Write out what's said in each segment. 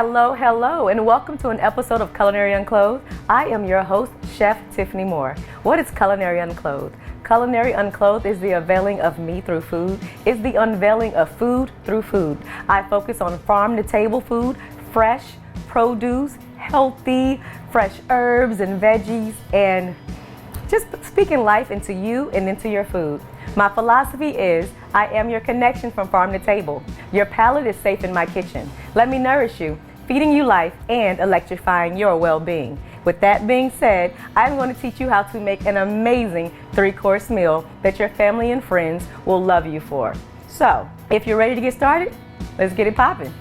Hello, hello, and welcome to an episode of Culinary Unclothed. I am your host, Chef Tiffany Moore. What is Culinary Unclothed? Culinary Unclothed is the unveiling of me through food. It's the unveiling of food through food. I focus on farm-to-table food, fresh produce, healthy, fresh herbs and veggies, and just speaking life into you and into your food. My philosophy is, I am your connection from farm to table. Your palate is safe in my kitchen. Let me nourish you, feeding you life and electrifying your well-being. With that being said, I'm going to teach you how to make an amazing 3-course meal that your family and friends will love you for. So, if you're ready to get started, let's get it popping.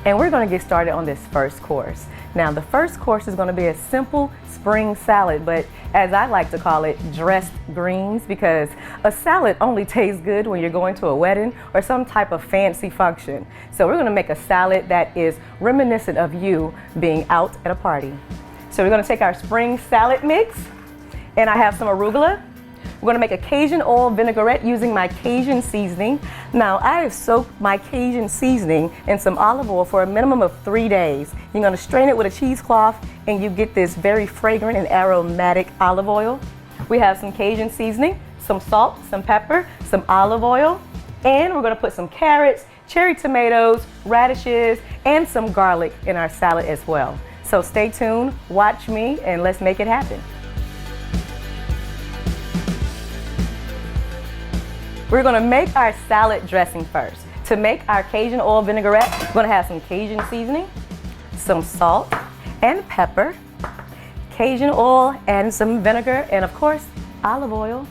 And we're going to get started on this first course. Now, the first course is going to be a simple spring salad, but as I like to call it, dressed greens, because a salad only tastes good when you're going to a wedding or some type of fancy function. So we're going to make a salad that is reminiscent of you being out at a party. So we're going to take our spring salad mix, and I have some arugula. We're going to make a Cajun oil vinaigrette using my Cajun seasoning. Now, I have soaked my Cajun seasoning in some olive oil for a minimum of 3 days. You're going to strain it with a cheesecloth and you get this very fragrant and aromatic olive oil. We have some Cajun seasoning, some salt, some pepper, some olive oil, and we're going to put some carrots, cherry tomatoes, radishes, and some garlic in our salad as well. So stay tuned, watch me, and let's make it happen. We're going to make our salad dressing first. To make our Cajun oil vinaigrette, we're going to have some Cajun seasoning, some salt and pepper, Cajun oil and some vinegar, and of course, olive oil.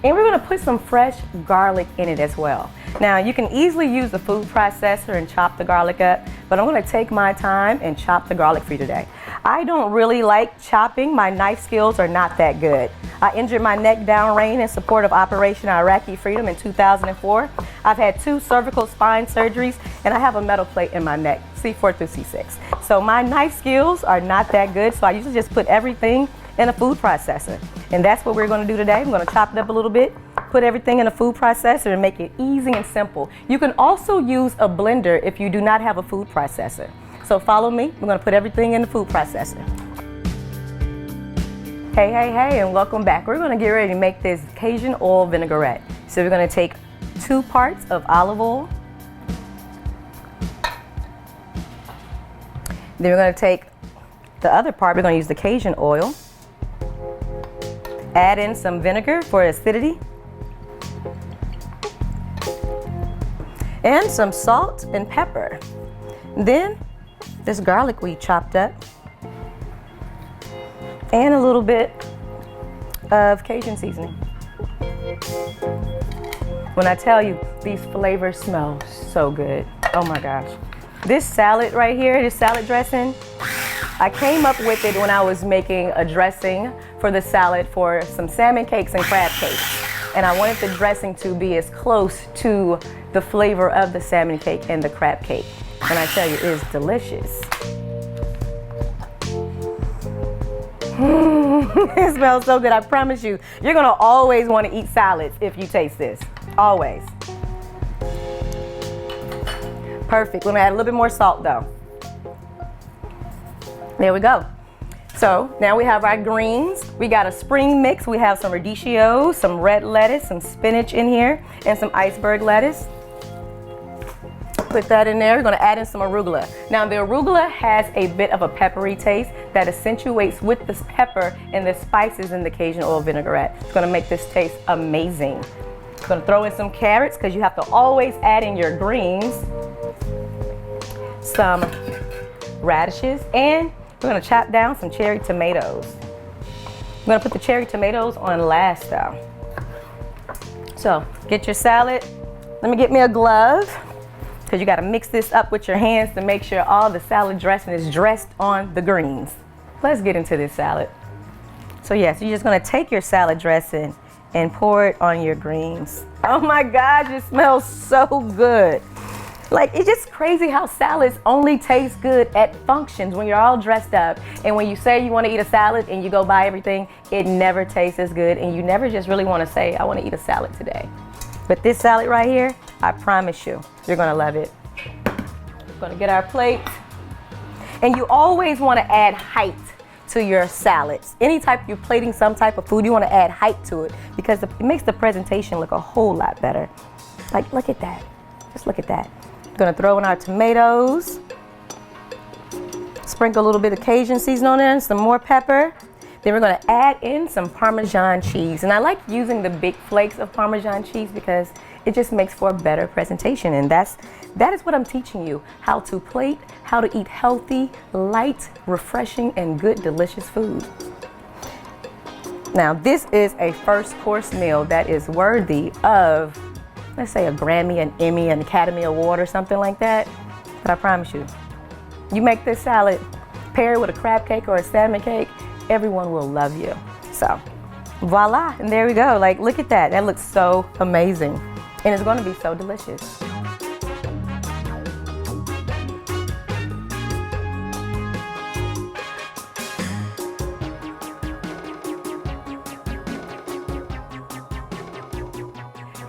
And we're going to put some fresh garlic in it as well. Now, you can easily use the food processor and chop the garlic up, but I'm going to take my time and chop the garlic for you today. I don't really like chopping. My knife skills are not that good. I injured my neck downrange in support of Operation Iraqi Freedom in 2004. I've had 2 cervical spine surgeries, and I have a metal plate in my neck, C4 through C6. So my knife skills are not that good, so I usually just put everything in a food processor. And that's what we're going to do today. I'm going to chop it up a little bit, put everything in a food processor, and make it easy and simple. You can also use a blender if you do not have a food processor. So follow me. We're going to put everything in the food processor. Hey, hey, hey, and welcome back. We're going to get ready to make this Cajun oil vinaigrette. So we're going to take 2 parts of olive oil. Then we're going to take the other part. We're going to use the Cajun oil. Add in some vinegar for acidity. And some salt and pepper. Then this garlic we chopped up. And a little bit of Cajun seasoning. When I tell you, these flavors smell so good. Oh my gosh. This salad right here, this salad dressing, I came up with it when I was making a dressing for the salad for some salmon cakes and crab cakes. And I wanted the dressing to be as close to the flavor of the salmon cake and the crab cake. And I tell you, it is delicious. It smells so good. I promise you, you're going to always want to eat salads if you taste this. Always. Perfect. We're going to add a little bit more salt though. There we go. So now we have our greens. We got a spring mix. We have some radicchio, some red lettuce, some spinach in here, and some iceberg lettuce. Put that in there. We're going to add in some arugula. Now the arugula has a bit of a peppery taste that accentuates with the pepper and the spices in the Cajun oil vinaigrette. It's going to make this taste amazing. I'm going to throw in some carrots because you have to always add in your greens. Some radishes, and we're going to chop down some cherry tomatoes. I'm going to put the cherry tomatoes on last though. So get your salad. Let me get me a glove, because you got to mix this up with your hands to make sure all the salad dressing is dressed on the greens. Let's get into this salad. So yes, you're just going to take your salad dressing and pour it on your greens. Oh my God, it smells so good. Like, it's just crazy how salads only taste good at functions when you're all dressed up. And when you say you want to eat a salad and you go buy everything, it never tastes as good. And you never just really want to say, I want to eat a salad today. But this salad right here, I promise you, you're going to love it. We're going to get our plate. And you always want to add height to your salads. Anytime you're plating some type of food, you want to add height to it because it makes the presentation look a whole lot better. Like, look at that. Just look at that. Gonna throw in our tomatoes. Sprinkle a little bit of Cajun seasoning on there and some more pepper. Then we're gonna add in some Parmesan cheese. And I like using the big flakes of Parmesan cheese because it just makes for a better presentation. And that is what I'm teaching you, how to plate, how to eat healthy, light, refreshing, and good, delicious food. Now, this is a first course meal that is worthy of, let's say, a Grammy, an Emmy, an Academy Award or something like that. But I promise you, you make this salad, pair it with a crab cake or a salmon cake, everyone will love you. So, voila, and there we go. Like, look at that. That looks so amazing. And it's gonna be so delicious.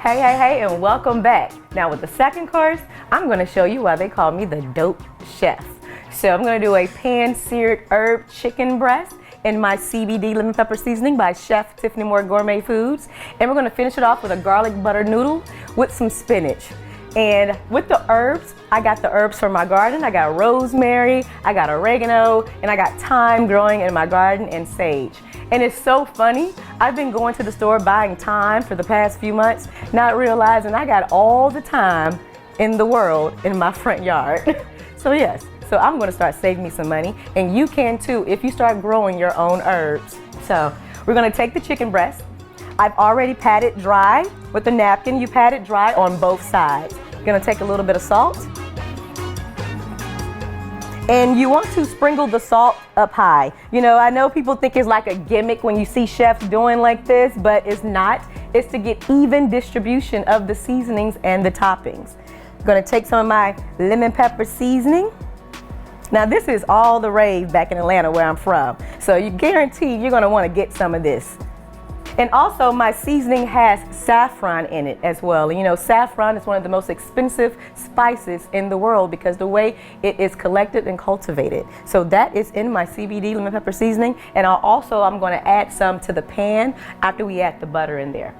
Hey, and welcome back. Now with the second course, I'm gonna show you why they call me the dope chef. So I'm gonna do a pan-seared herb chicken breast in my CBD lemon pepper seasoning by Chef Tiffany Gourmet Foods. And we're gonna finish it off with a garlic butter noodle with some spinach. And with the herbs, I got the herbs from my garden. I got rosemary, I got oregano, and I got thyme growing in my garden and sage. And it's so funny, I've been going to the store buying thyme for the past few months, not realizing I got all the thyme in the world in my front yard. So yes, so I'm gonna start saving me some money, and you can too if you start growing your own herbs. So we're gonna take the chicken breast. I've already patted dry with a napkin. You pat it dry on both sides. You're gonna take a little bit of salt. And you want to sprinkle the salt up high. You know, I know people think it's like a gimmick when you see chefs doing like this, but it's not. It's to get even distribution of the seasonings and the toppings. I'm gonna take some of my lemon pepper seasoning. Now this is all the rave back in Atlanta where I'm from. So you guarantee you're gonna wanna get some of this. And also my seasoning has saffron in it as well. And you know, saffron is one of the most expensive spices in the world because the way it is collected and cultivated. So that is in my CBD lemon pepper seasoning. And I'm going to add some to the pan after we add the butter in there.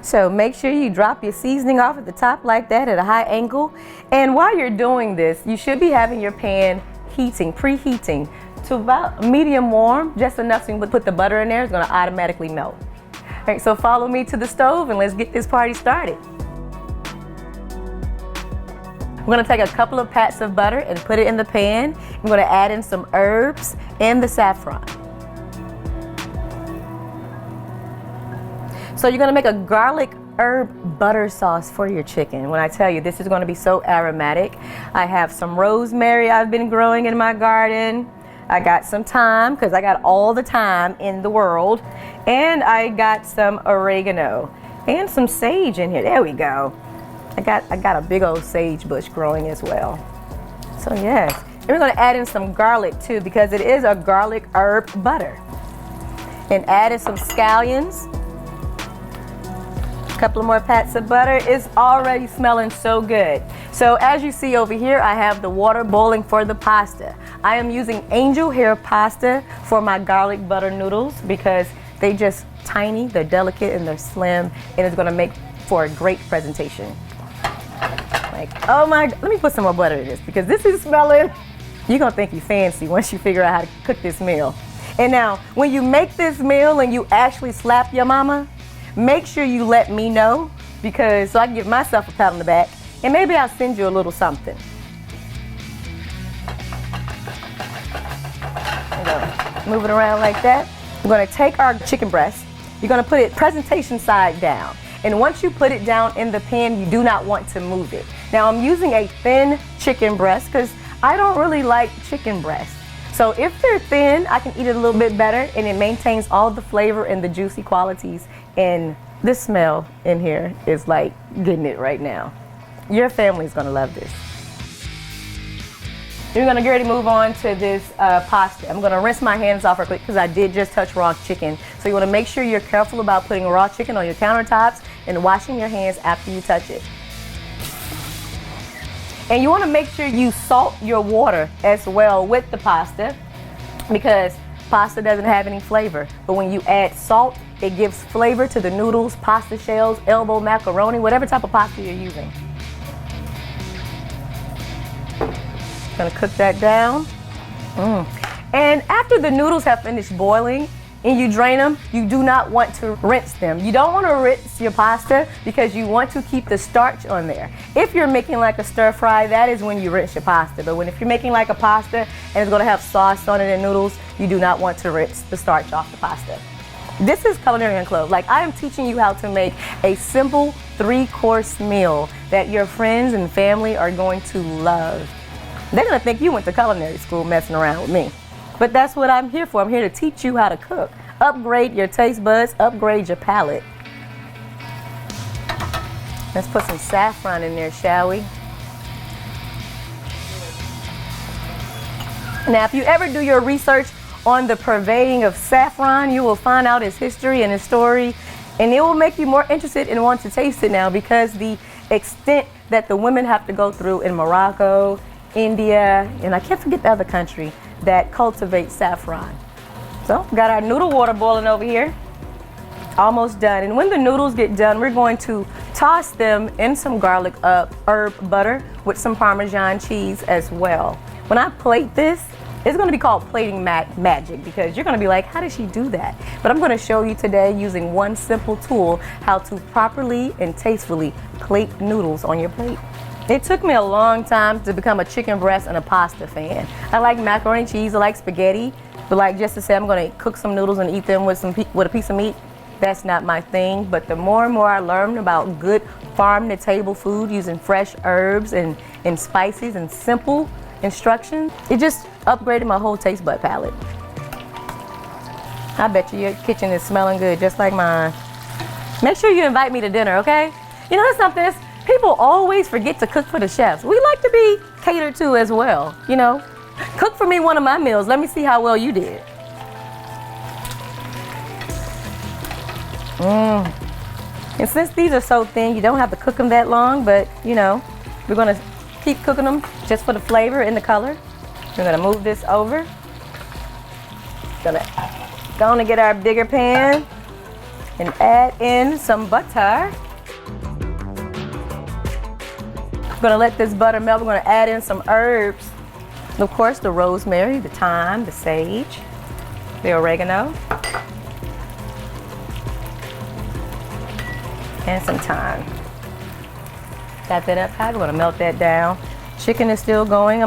So make sure you drop your seasoning off at the top like that at a high angle. And while you're doing this, you should be having your pan preheating to about medium warm, just enough so you can put the butter in there. It's going to automatically melt. All right, so follow me to the stove and let's get this party started. We're gonna take a couple of pats of butter and put it in the pan. I'm gonna add in some herbs and the saffron. So you're gonna make a garlic herb butter sauce for your chicken. When I tell you this is gonna be so aromatic. I have some rosemary I've been growing in my garden. I got some thyme, because I got all the thyme in the world. And I got some oregano and some sage in here. There we go. I got a big old sage bush growing as well. So yes. And we're gonna add in some garlic too, because it is a garlic herb butter. And add in some scallions. A couple of more pats of butter. It's already smelling so good. So as you see over here, I have the water boiling for the pasta. I am using angel hair pasta for my garlic butter noodles because they just tiny, they're delicate, and they're slim, and it's gonna make for a great presentation. Like, oh my, let me put some more butter in this because this is smelling, you're gonna think you're fancy once you figure out how to cook this meal. And now, when you make this meal and you actually slap your mama, make sure you let me know because so I can give myself a pat on the back, and maybe I'll send you a little something. Move it around like that. We're gonna take our chicken breast. You're gonna put it presentation side down. And once you put it down in the pan, you do not want to move it. Now I'm using a thin chicken breast because I don't really like chicken breast. So if they're thin, I can eat it a little bit better and it maintains all the flavor and the juicy qualities. And this smell in here is like getting it right now. Your family's gonna love this. We're gonna get ready to move on to this pasta. I'm gonna rinse my hands off real quick because I did just touch raw chicken. So you wanna make sure you're careful about putting raw chicken on your countertops and washing your hands after you touch it. And you wanna make sure you salt your water as well with the pasta because pasta doesn't have any flavor. But when you add salt, it gives flavor to the noodles, pasta shells, elbow macaroni, whatever type of pasta you're using. Gonna cook that down. And after the noodles have finished boiling and you drain them, you do not want to rinse them. You don't want to rinse your pasta because you want to keep the starch on there. If you're making like a stir fry, that is when you rinse your pasta. But if you're making like a pasta and it's gonna have sauce on it and noodles, you do not want to rinse the starch off the pasta. This is Culinary Unclothed. Like, I am teaching you how to make a simple 3-course meal that your friends and family are going to love. They're gonna think you went to culinary school messing around with me. But that's what I'm here for. I'm here to teach you how to cook. Upgrade your taste buds, upgrade your palate. Let's put some saffron in there, shall we? Now, if you ever do your research on the purveying of saffron, you will find out its history and its story, and it will make you more interested and want to taste it now because the extent that the women have to go through in Morocco, India, and I can't forget the other country that cultivates saffron. So, got our noodle water boiling over here. Almost done. And when the noodles get done, we're going to toss them in some garlic herb butter with some Parmesan cheese as well. When I plate this, it's going to be called plating magic because you're going to be like, how did she do that? But I'm going to show you today using one simple tool how to properly and tastefully plate noodles on your plate. It took me a long time to become a chicken breast and a pasta fan. I like macaroni and cheese, I like spaghetti, but like just to say I'm gonna cook some noodles and eat them with a piece of meat, that's not my thing. But the more and more I learned about good farm-to-table food using fresh herbs and spices and simple instructions, it just upgraded my whole taste bud palette. I bet you your kitchen is smelling good just like mine. Make sure you invite me to dinner, okay? You know, that's something people always forget to cook for the chefs. We like to be catered to as well, you know. Cook for me one of my meals. Let me see how well you did. And since these are so thin, you don't have to cook them that long, but you know, we're gonna keep cooking them just for the flavor and the color. We're gonna move this over. Gonna go on and get our bigger pan and add in some butter. We're gonna let this butter melt. We're gonna add in some herbs. Of course, the rosemary, the thyme, the sage, the oregano, and some thyme. Got that up high. We're gonna melt that down. Chicken is still going.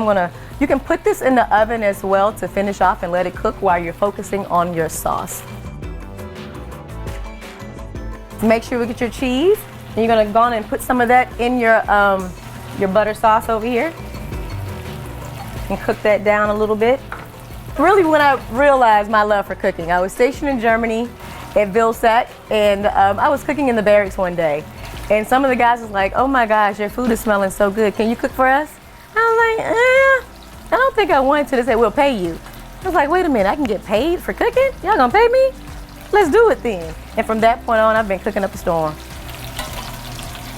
You can put this in the oven as well to finish off and let it cook while you're focusing on your sauce. Make sure we get your cheese. And you're gonna go on and put some of that in your butter sauce over here and cook that down a little bit. Really, when I realized my love for cooking, I was stationed in Germany at Vilsack, and I was cooking in the barracks one day, and some of the guys was like, oh my gosh, your food is smelling so good, can you cook for us? I was like, I don't think I want to. They said, we'll pay you. I was like, wait a minute, I can get paid for cooking? Y'all gonna pay me? Let's do it then. And from that point on, I've been cooking up a storm.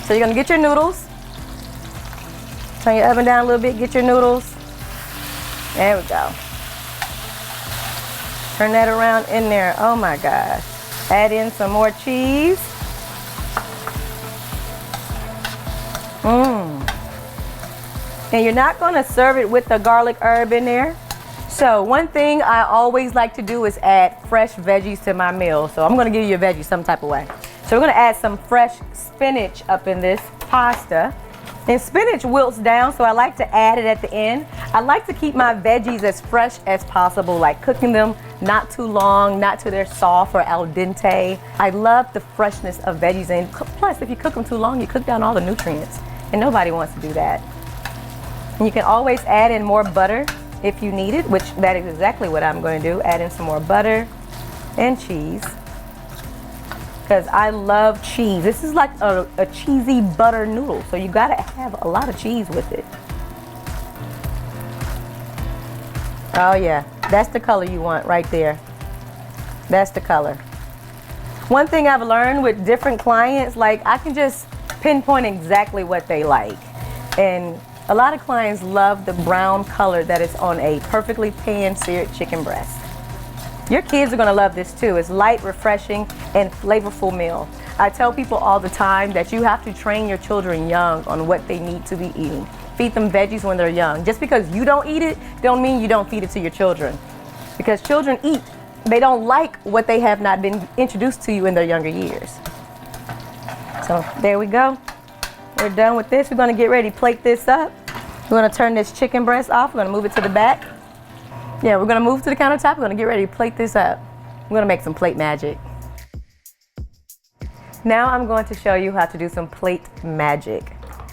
So you're gonna get your noodles. Turn your oven down a little bit, get your noodles. There we go. Turn that around in there. Oh my gosh. Add in some more cheese. And you're not gonna serve it with the garlic herb in there. So one thing I always like to do is add fresh veggies to my meal. So I'm gonna give you a veggie some type of way. So we're gonna add some fresh spinach up in this pasta. And spinach wilts down, so I like to add it at the end. I like to keep my veggies as fresh as possible, like cooking them not too long, not till they're soft or al dente. I love the freshness of veggies, and plus if you cook them too long, you cook down all the nutrients, and nobody wants to do that. And you can always add in more butter if you need it, which that is exactly what I'm going to do. Add in some more butter and cheese, because I love cheese. This is like a cheesy butter noodle, so you gotta have a lot of cheese with it. Oh yeah, that's the color you want right there. That's the color. One thing I've learned with different clients, like I can just pinpoint exactly what they like. And a lot of clients love the brown color that is on a perfectly pan-seared chicken breast. Your kids are gonna love this too. It's light, refreshing, and flavorful meal. I tell people all the time that you have to train your children young on what they need to be eating. Feed them veggies when they're young. Just because you don't eat it, don't mean you don't feed it to your children. Because children eat. They don't like what they have not been introduced to you in their younger years. So there we go. We're done with this. We're gonna get ready to plate this up. We're gonna turn this chicken breast off. We're gonna move it to the back. Yeah, we're gonna move to the countertop. We're gonna get ready to plate this up. We're gonna make some plate magic. Now I'm going to show you how to do some plate magic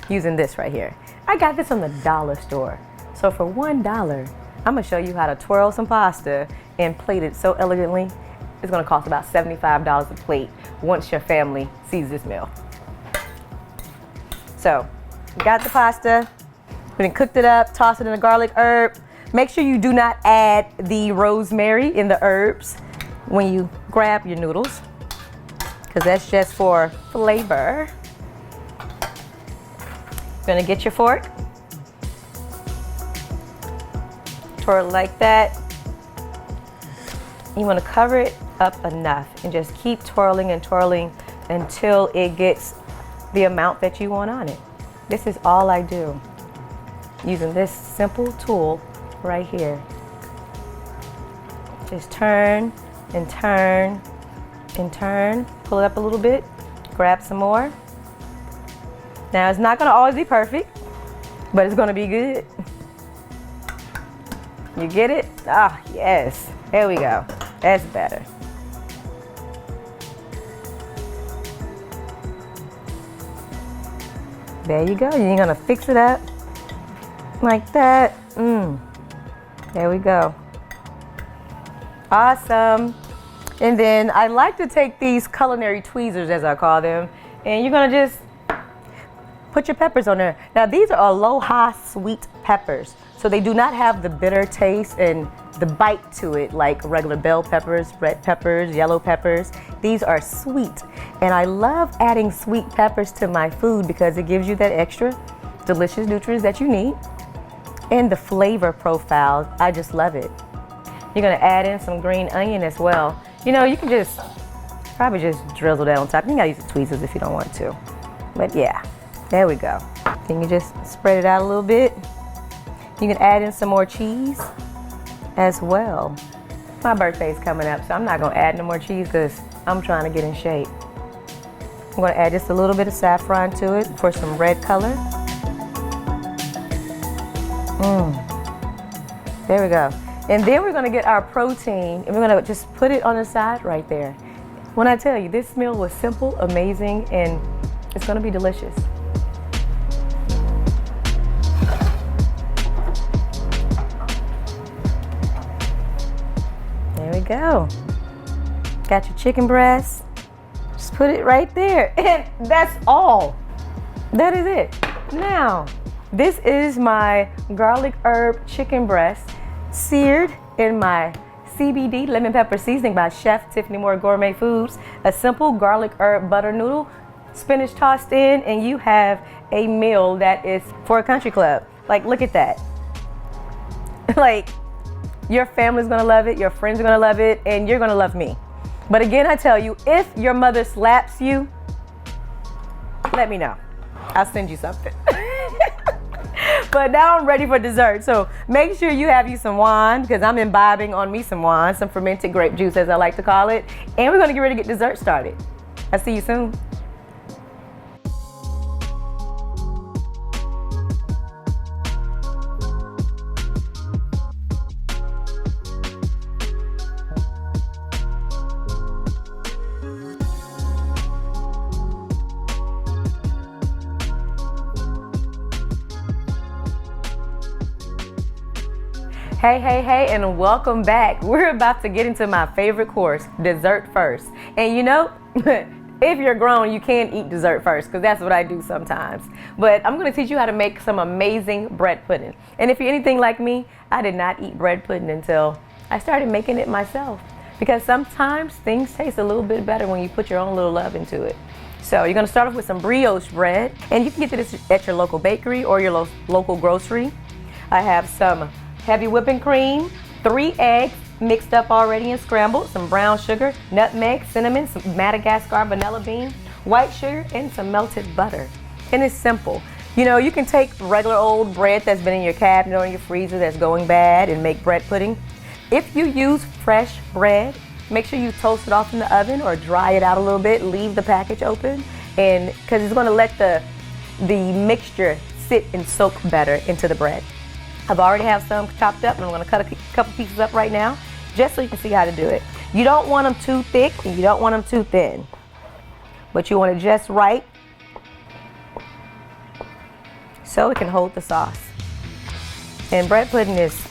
using this right here. I got this from the dollar store. So for $1, I'm gonna show you how to twirl some pasta and plate it so elegantly. It's gonna cost about $75 a plate once your family sees this meal. So, we got the pasta, we then cooked it up, tossed it in the garlic herb. Make sure you do not add the rosemary in the herbs when you grab your noodles, because that's just for flavor. You're gonna get your fork, twirl it like that. You wanna cover it up enough and just keep twirling and twirling until it gets the amount that you want on it. This is all I do, using this simple tool right here. Just turn and turn and turn. Pull it up a little bit, grab some more. Now it's not gonna always be perfect, but it's gonna be good. You get it? Ah, yes. There we go. That's better. There you go. You're gonna fix it up like that. There we go. Awesome. And then I like to take these culinary tweezers, as I call them, and you're gonna just put your peppers on there. Now these are aloha sweet peppers, so they do not have the bitter taste and the bite to it like regular bell peppers, red peppers, yellow peppers. These are sweet, and I love adding sweet peppers to my food because it gives you that extra delicious nutrients that you need. And the flavor profile, I just love it. You're gonna add in some green onion as well. You know, you can just probably just drizzle that on top. You can use the tweezers if you don't want to. But yeah, there we go. Then you just spread it out a little bit. You can add in some more cheese as well. My birthday's coming up, so I'm not gonna add no more cheese because I'm trying to get in shape. I'm gonna add just a little bit of saffron to it for some red color. There we go. And then we're gonna get our protein and we're gonna just put it on the side right there. When I tell you, this meal was simple, amazing, and it's gonna be delicious. There we go. Got your chicken breast. Just put it right there. And that's all. That is it. Now, this is my garlic herb chicken breast, seared in my CBD lemon pepper seasoning by Chef Tiffany Gourmet Foods. A simple garlic herb butter noodle, spinach tossed in, and you have a meal that is for a country club. Like, look at that. Like, your family's gonna love it, your friends are gonna love it, and you're gonna love me. But again, I tell you, if your mother slaps you, let me know. I'll send you something. But now I'm ready for dessert. So make sure you have you some wine, because I'm imbibing on me some wine, some fermented grape juice as I like to call it. And we're gonna get ready to get dessert started. I'll see you soon. Hey, and welcome back. We're about to get into my favorite course, dessert first. And you know, if you're grown, you can eat dessert first, because that's what I do sometimes. But I'm going to teach you how to make some amazing bread pudding. And if you're anything like me, I did not eat bread pudding until I started making it myself. Because sometimes things taste a little bit better when you put your own little love into it. So you're going to start off with some brioche bread. And you can get this at your local bakery or your local grocery. I have some heavy whipping cream, 3 eggs, mixed up already and scrambled, some brown sugar, nutmeg, cinnamon, some Madagascar vanilla bean, white sugar, and some melted butter. And it's simple. You know, you can take regular old bread that's been in your cabinet or in your freezer that's going bad and make bread pudding. If you use fresh bread, make sure you toast it off in the oven or dry it out a little bit, leave the package open, and because it's going to let the mixture sit and soak better into the bread. I've already have some chopped up, and I'm going to cut a couple pieces up right now, just so you can see how to do it. You don't want them too thick and you don't want them too thin, but you want it just right so it can hold the sauce. And bread pudding it's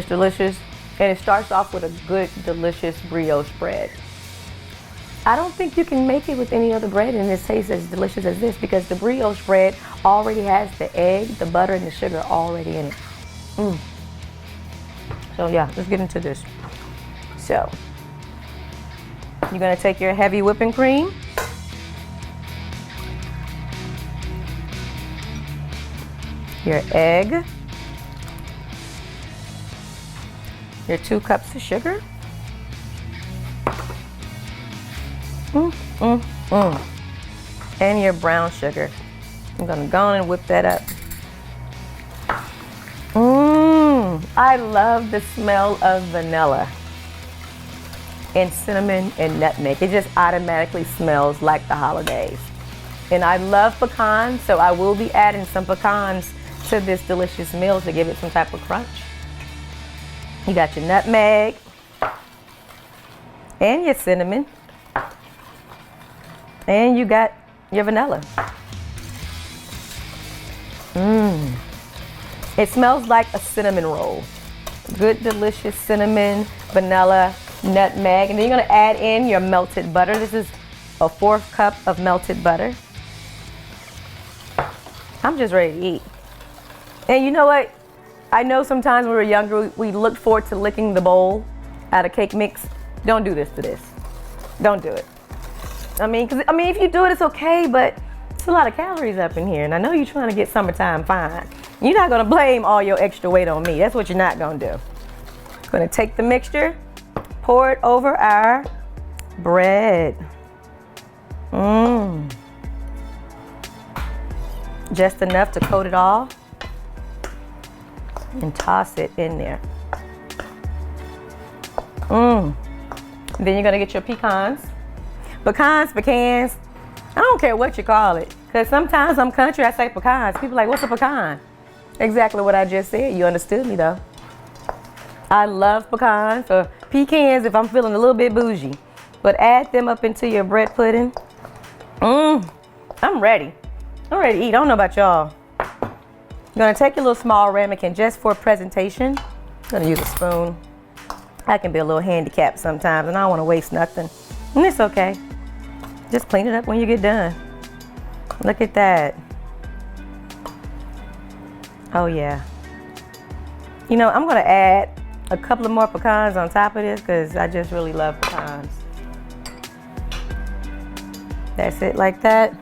delicious, and it starts off with a good, delicious brioche bread. I don't think you can make it with any other bread and it tastes as delicious as this, because the brioche bread already has the egg, the butter, and the sugar already in it. So yeah, let's get into this. So, you're gonna take your heavy whipping cream, your egg, your 2 cups of sugar, and your brown sugar. I'm gonna go on and whip that up. I love the smell of vanilla and cinnamon and nutmeg. It just automatically smells like the holidays. And I love pecans, so I will be adding some pecans to this delicious meal to give it some type of crunch. You got your nutmeg and your cinnamon, and you got your vanilla. It smells like a cinnamon roll. Good, delicious cinnamon, vanilla, nutmeg. And then you're gonna add in your melted butter. This is a 1/4 cup of melted butter. I'm just ready to eat. And you know what? I know sometimes when we were younger, we looked forward to licking the bowl out of cake mix. Don't do this to this. Don't do it. I mean, if you do it, it's okay, but it's a lot of calories up in here. And I know you're trying to get summertime fine. You're not gonna blame all your extra weight on me. That's what you're not gonna do. I'm gonna take the mixture, pour it over our bread. Just enough to coat it all. And toss it in there. Then you're gonna get your pecans. Pecans. I don't care what you call it. Because sometimes I'm country, I say pecans. People are like, what's a pecan? Exactly what I just said. You understood me though. I love pecans, or pecans if I'm feeling a little bit bougie. But add them up into your bread pudding. I'm ready. I'm ready to eat. I don't know about y'all. I'm gonna take a little small ramekin just for presentation. I'm gonna use a spoon. I can be a little handicapped sometimes and I don't wanna waste nothing. And it's okay. Just clean it up when you get done. Look at that. Oh yeah. You know, I'm gonna add a couple of more pecans on top of this because I just really love pecans. That's it like that.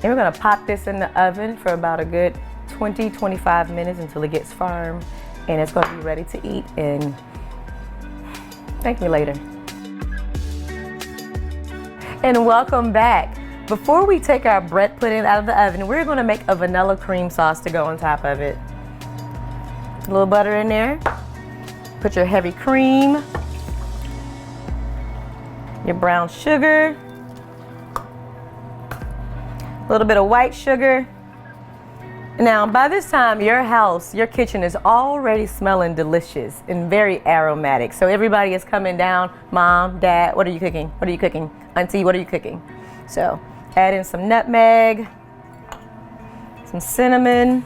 And we're gonna pop this in the oven for about a good 20-25 minutes until it gets firm, and it's going to be ready to eat. And thank me later. And welcome back. Before we take our bread pudding out of the oven, we're going to make a vanilla cream sauce to go on top of it. A little butter in there. Put your heavy cream, your brown sugar, a little bit of white sugar. Now, by this time, your house, your kitchen is already smelling delicious and very aromatic. So everybody is coming down. Mom, Dad, what are you cooking? What are you cooking? Auntie, what are you cooking? So add in some nutmeg, some cinnamon,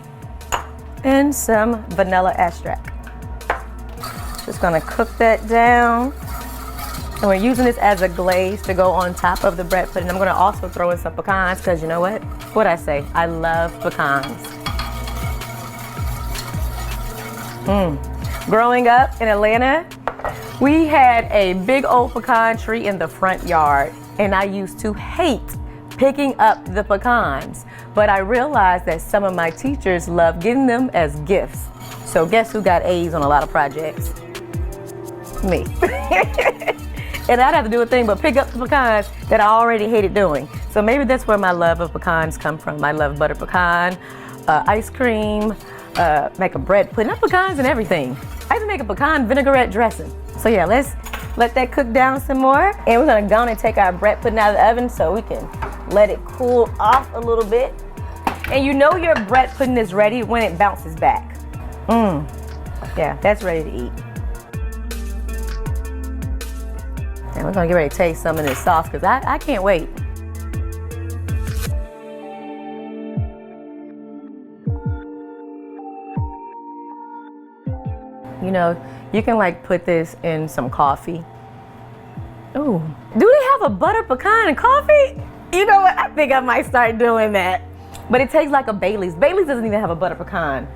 and some vanilla extract. Just gonna cook that down And we're using this as a glaze to go on top of the bread pudding. I'm gonna also throw in some pecans because you know what? What'd I say? I love pecans. Growing up in Atlanta, we had a big old pecan tree in the front yard, and I used to hate picking up the pecans. But I realized that some of my teachers love getting them as gifts. So guess who got A's on a lot of projects? Me. And I'd have to do a thing but pick up the pecans that I already hated doing. So maybe that's where my love of pecans come from. I love butter pecan, ice cream, make a bread pudding, pecans and everything. I even make a pecan vinaigrette dressing. So yeah, let's let that cook down some more. And we're gonna go on and take our bread pudding out of the oven so we can let it cool off a little bit. And you know your bread pudding is ready when it bounces back. Yeah, that's ready to eat. And we're gonna get ready to taste some of this sauce because I can't wait. You know, you can like put this in some coffee. Ooh, do they have a butter pecan and coffee? You know what, I think I might start doing that. But it tastes like a Bailey's. Bailey's doesn't even have a butter pecan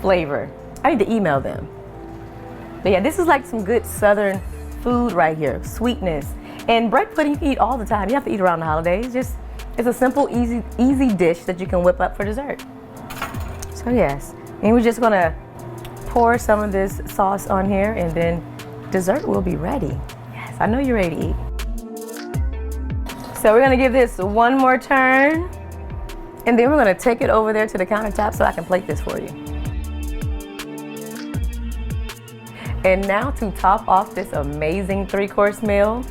flavor. I need to email them. But yeah, this is like some good Southern food right here, sweetness. And bread pudding you can eat all the time. You have to eat around the holidays. It's a simple, easy dish that you can whip up for dessert. So yes, and we're just gonna pour some of this sauce on here and then dessert will be ready. Yes, I know you're ready to eat. So we're gonna give this one more turn and then we're gonna take it over there to the countertop so I can plate this for you. And now to top off this amazing 3-course meal,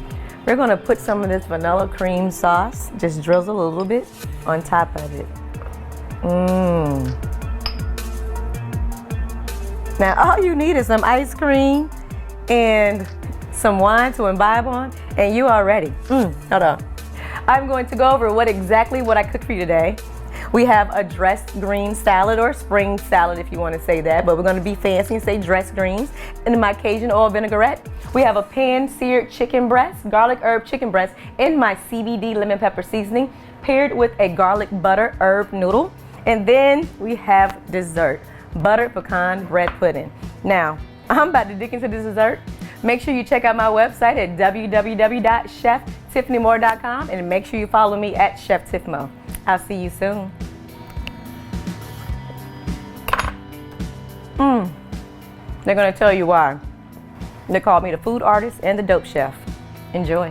we're gonna put some of this vanilla cream sauce, just drizzle a little bit on top of it. Now all you need is some ice cream and some wine to imbibe on, and you are ready. Hold on. I'm going to go over what I cooked for you today. We have a dressed green salad or spring salad if you want to say that, but we're going to be fancy and say dressed greens. And in my Cajun oil vinaigrette, we have a pan-seared chicken breast, garlic herb chicken breast in my CBD lemon pepper seasoning, paired with a garlic butter herb noodle. And then we have dessert, buttered pecan bread pudding. Now, I'm about to dig into this dessert. Make sure you check out my website at www.cheftiffanymoore.com and make sure you follow me at Chef Tiffmo. I'll see you soon. They're gonna tell you why. They call me the food artist and the dope chef. Enjoy.